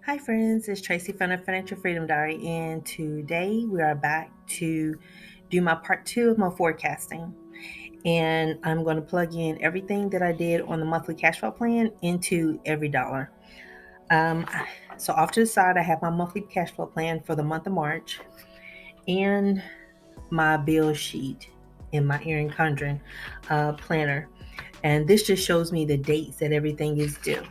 Hi friends, it's Tracy from the Financial Freedom Diary, and today we are back to do my part two of my forecasting. And I'm going to plug in everything that I did on the monthly cash flow plan into EveryDollar. Um, so off to the side, I have my monthly cash flow plan for the month of March and my bill sheet in my Erin Condren planner. And this just shows me the dates that everything is due.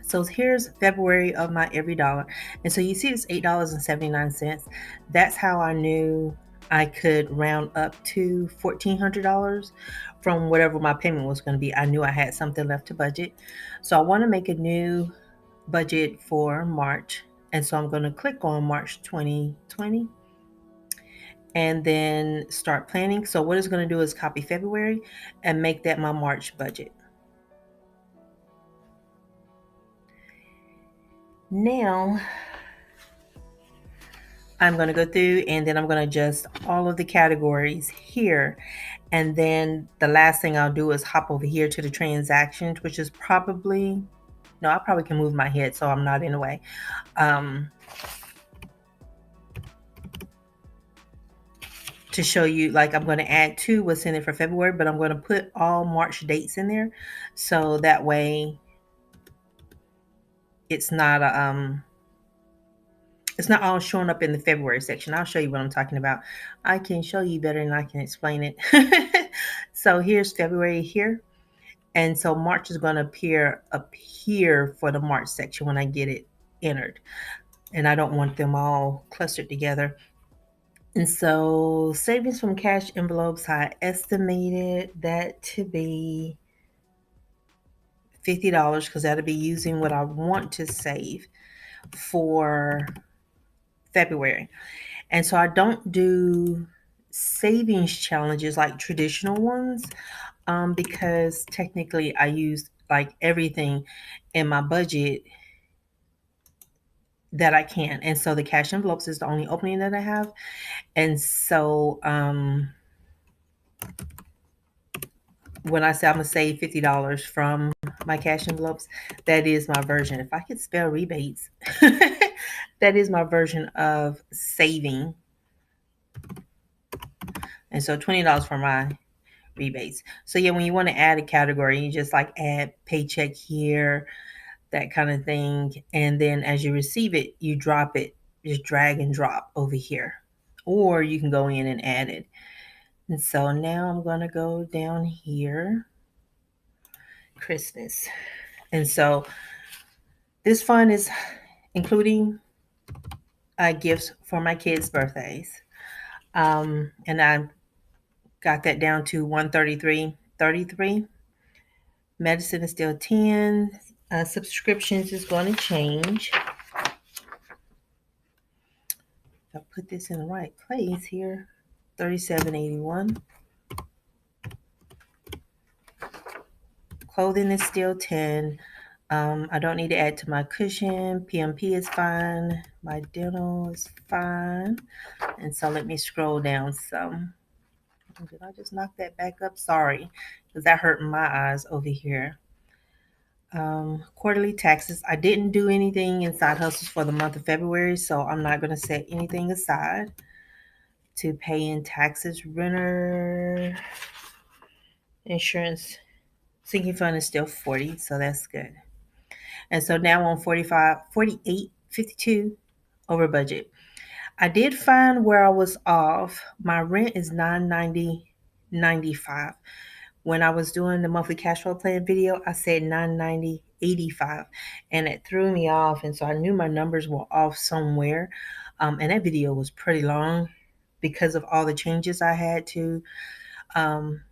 So here's February of my EveryDollar. And so you see it's $8.79. That's how I knew I could round up to $1,400 from whatever my payment was going to be. I knew I had something left to budget. So I want to make a new budget for March. And so I'm going to click on March 2020 and then start planning. So what it's going to do is copy February and make that my March budget. Now I'm going to go through and then I'm going to adjust all of the categories here. And then the last thing I'll do is hop over here to the transactions, which is probably, no, I probably can move my head so I'm not in the way. To show you, like, I'm going to add to what's in it for February, but I'm going to put all March dates in there. So that way it's not it's not all showing up in the February section. I'll show you what I'm talking about. I can show you better than I can explain it. So here's February here. And so March is going to appear up here for the March section when I get it entered. And I don't want them all clustered together. And so savings from cash envelopes, I estimated that to be $50 because that'll be using what I want to save for February. And so I don't do savings challenges like traditional ones because technically I use like everything in my budget that I can. And so the cash envelopes is the only opening that I have. And so when I say I'm going to save $50 from my cash envelopes, that is my version. If I could spell rebates, that is my version of saving. And so $20 for my rebates. So yeah, when you want to add a category, you just like add paycheck here, that kind of thing. And then as you receive it, you drop it, just drag and drop over here. Or you can go in and add it. And so now I'm going to go down here, Christmas. And so this fund is including gifts for my kids' birthdays. And I got that down to $133.33. Medicine is still 10. Subscriptions is going to change. I'll put this in the right place here. $37.81. Clothing is still 10. I don't need to add to my cushion. PMP is fine. My dental is fine. And so let me scroll down some. Did I just knock that back up? Sorry, because that hurt my eyes over here. Quarterly taxes. I didn't do anything in side hustles for the month of February, so I'm not going to set anything aside to pay in taxes. Renter, insurance, sinking fund is still 40, so that's good. And so now on 48.52 over budget. I did find where I was off. My rent is $990.95. When I was doing the monthly cash flow plan video, I said $990.85, and it threw me off. And so I knew my numbers were off somewhere. And that video was pretty long because of all the changes I had to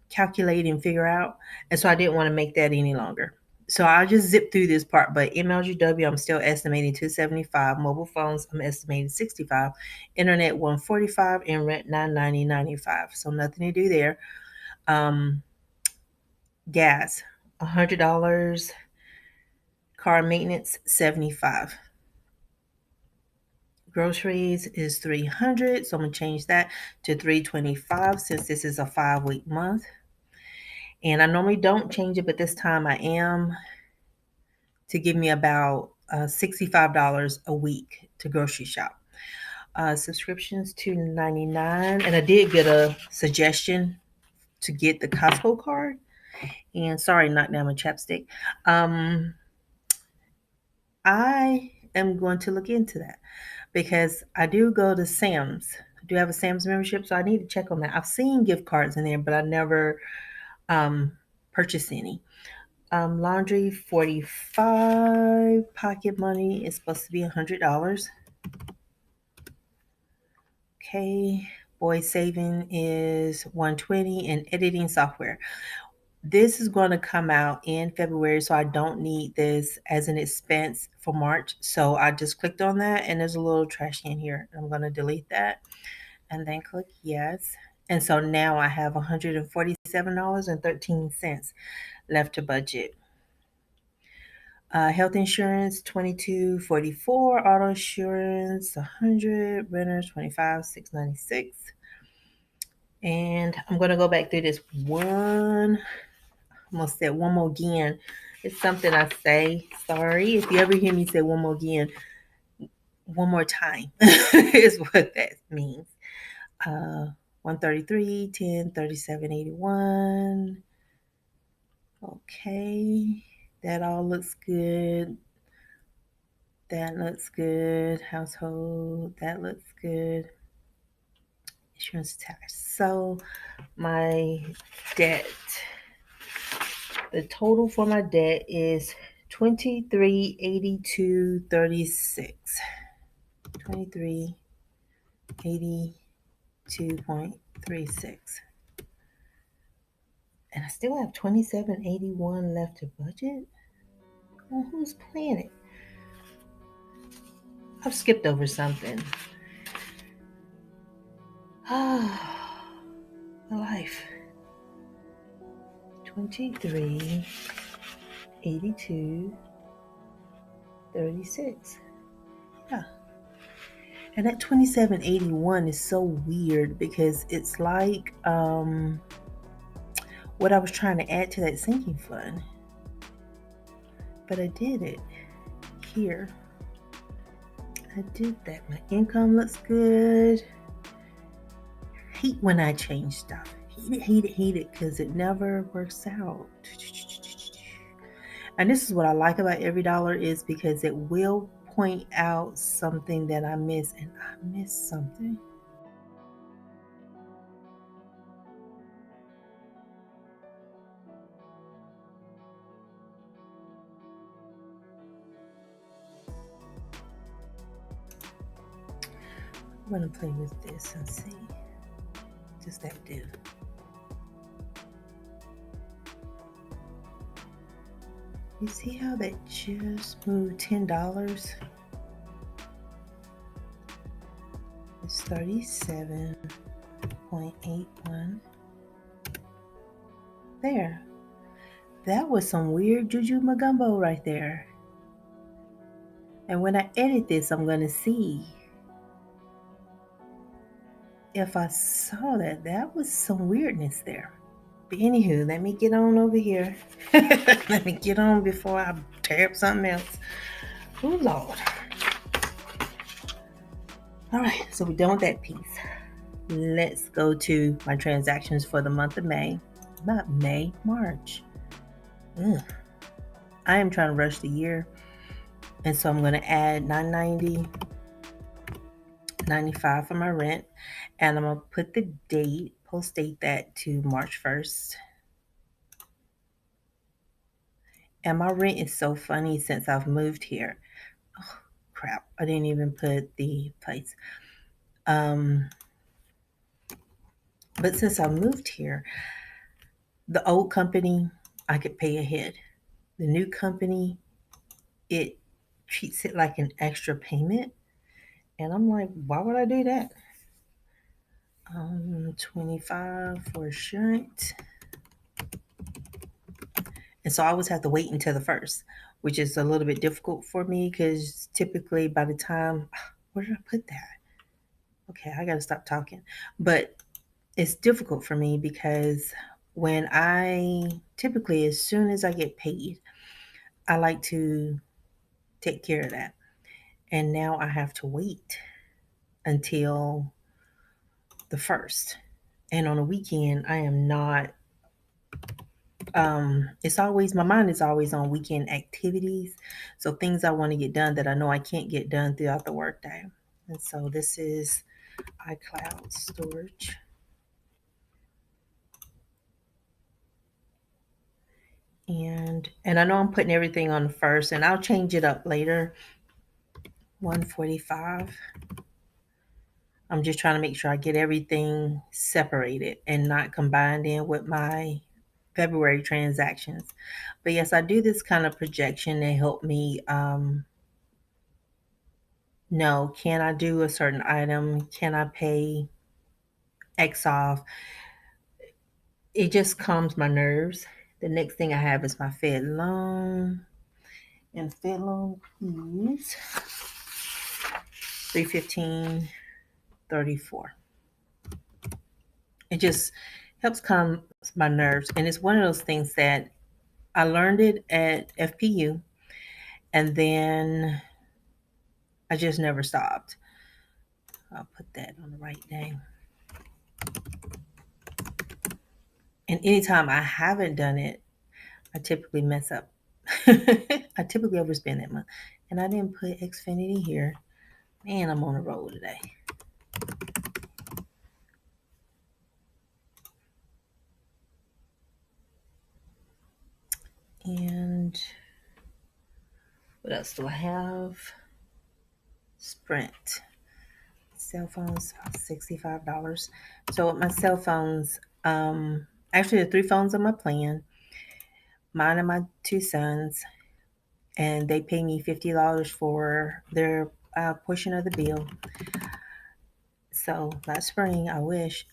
calculate and figure out. And so I didn't want to make that any longer. So I'll just zip through this part. But MLGW, I'm still estimating 275. Mobile phones, I'm estimating 65. Internet, 145, and rent, $990.95. So nothing to do there. Gas, $100. Car maintenance, 75. Groceries is 300, so I'm gonna change that to 325 since this is a 5-week month. And I normally don't change it, but this time I am, to give me about $65 a week to grocery shop. Subscriptions $2.99, and I did get a suggestion to get the Costco card. And sorry, knock down my chapstick. Um, I am going to look into that because I do go to Sam's. I do have a Sam's membership, so I need to check on that. I've seen gift cards in there, but I never um, purchased any. Laundry 45. Pocket money is supposed to be $100. Okay. Boy saving is 120, and editing software. This is going to come out in February, so I don't need this as an expense for March. So I just clicked on that, and there's a little trash can here. I'm going to delete that and then click yes. And so now I have $147.13 left to budget. Health insurance 22.44, auto insurance 100, renters 25, 696. And I'm going to go back through this one. Almost said one more again. It's something I say. Sorry. If you ever hear me say one more again, one more time is what that means. 133, 10, 37, 81. Okay. That all looks good. That looks good. Household. That looks good. Insurance tax. So my debt. The total for my debt is 2382.36. 2382.36. And I still have 2781 left to budget. Well, who's playing it? I've skipped over something. Ah, my life. 2382.36. Yeah. And that 2781 is so weird because it's like what I was trying to add to that sinking fund. But I did it here. I did that. My income looks good. Hate when I change stuff. Hate it because it never works out. And this is what I like about EveryDollar is because it will point out something that I miss, and I missed something. I'm going to play with this and see. Does that do? You see how that just moved $10? It's 37.81. There. That was some weird juju magumbo right there. And when I edit this, I'm going to see if I saw that. That was some weirdness there. But anywho, let me get on over here. Let me get on before I tear up something else. Oh, Lord. All right, so we're done with that piece. Let's go to my transactions for the month of May. Not May, March. Ugh. I am trying to rush the year. And so I'm going to add $990, $95 for my rent. And I'm going to put the date, post date that to March 1st. And my rent is so funny since I've moved here. Oh, crap. I didn't even put the place. But since I moved here, the old company, I could pay ahead. The new company, it treats it like an extra payment. And I'm like, why would I do that? 25 for insurance. And so I always have to wait until the first, which is a little bit difficult for me because typically by the time, where did I put that? Okay, I got to stop talking. But it's difficult for me because when typically as soon as I get paid, I like to take care of that. And now I have to wait until the first. And on a weekend, I am not. It's always, my mind is always on weekend activities. So things I want to get done that I know I can't get done throughout the workday. And so this is iCloud storage. And I know I'm putting everything on the first, and I'll change it up later. 145. I'm just trying to make sure I get everything separated and not combined in with my February transactions. But yes, I do this kind of projection to help me know, can I do a certain item? Can I pay X off? It just calms my nerves. The next thing I have is my Fed loan. And Fed loan is 315.34. It just helps calm my nerves. And it's one of those things that I learned it at FPU, and then I just never stopped. I'll put that on the right day. And anytime I haven't done it, I typically mess up. I typically overspend that month. And I didn't put Xfinity here. Man, I'm on a roll today. And what else do I have? Sprint. Cell phones, $65. So with my cell phones, actually the 3 phones on my plan, mine and my 2 sons, and they pay me $50 for their portion of the bill. So last spring, I wish.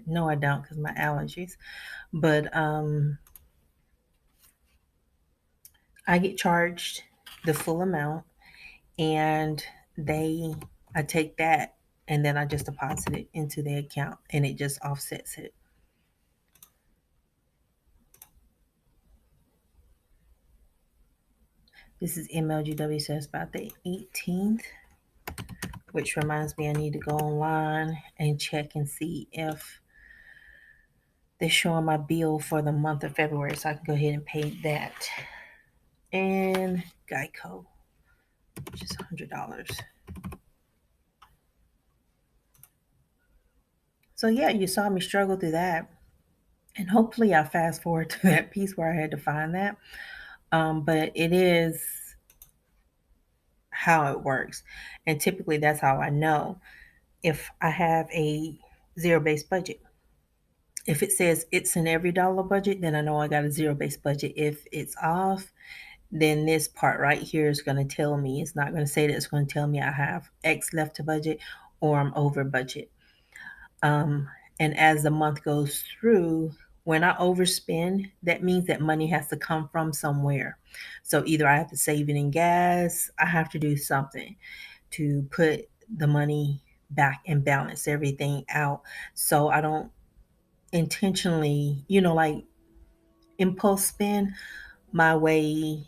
No, I don't, because my allergies. But I get charged the full amount, and I take that, and then I just deposit it into the account, and it just offsets it. This is MLGW, so it's about the 18th, which reminds me I need to go online and check and see if they're showing my bill for the month of February, so I can go ahead and pay that. And Geico, which is $100. So yeah, you saw me struggle through that. And hopefully I fast forward to that piece where I had to find that. But it is how it works. And typically that's how I know if I have a zero-based budget. If it says it's an EveryDollar budget, then I know I got a zero-based budget. If it's off, then this part right here is going to tell me, it's not going to say that, it's going to tell me I have X left to budget or I'm over budget. And as the month goes through, when I overspend, that means that money has to come from somewhere. So either I have to save it in gas, I have to do something to put the money back and balance everything out. So I don't intentionally, like impulse spend my way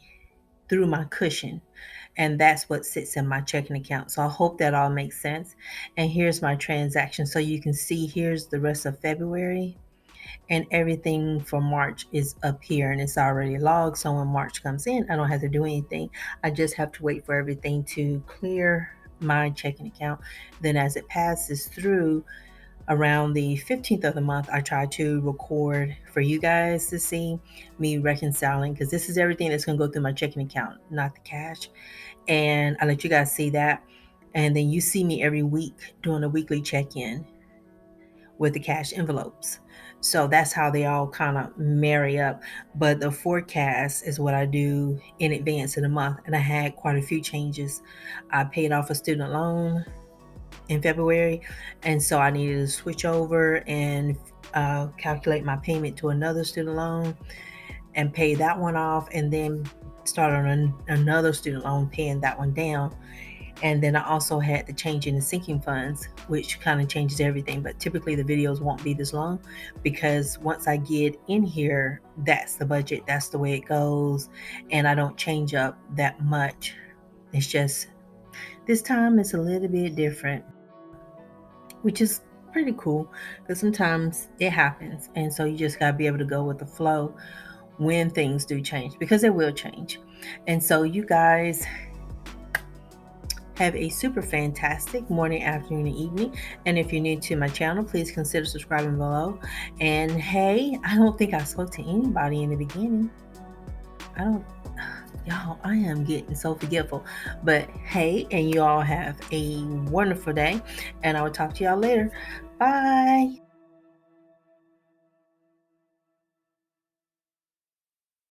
through my cushion. And that's what sits in my checking account. So I hope that all makes sense. And here's my transaction. So you can see here's the rest of February, and everything for March is up here and it's already logged. So when March comes in, I don't have to do anything. I just have to wait for everything to clear my checking account. Then as it passes through, around the 15th of the month, I try to record for you guys to see me reconciling, because this is everything that's going to go through my checking account, not the cash. And I let you guys see that. And then you see me every week doing a weekly check-in with the cash envelopes. So that's how they all kind of marry up. But the forecast is what I do in advance of the month. And I had quite a few changes. I paid off a student loan in February, and so I needed to switch over and calculate my payment to another student loan and pay that one off, and then start on another student loan, paying that one down. And then I also had the change in the sinking funds, which kind of changes everything. But typically the videos won't be this long, because once I get in here, that's the budget, that's the way it goes, and I don't change up that much It's just this time it's a little bit different, which is pretty cool because sometimes it happens. And so you just got to be able to go with the flow when things do change, because they will change. And so you guys have a super fantastic morning, afternoon, and evening. And if you're new to my channel, please consider subscribing below. And hey, I don't think I spoke to anybody in the beginning. Y'all, I am getting so forgetful. But hey, and you all have a wonderful day. And I will talk to y'all later. Bye.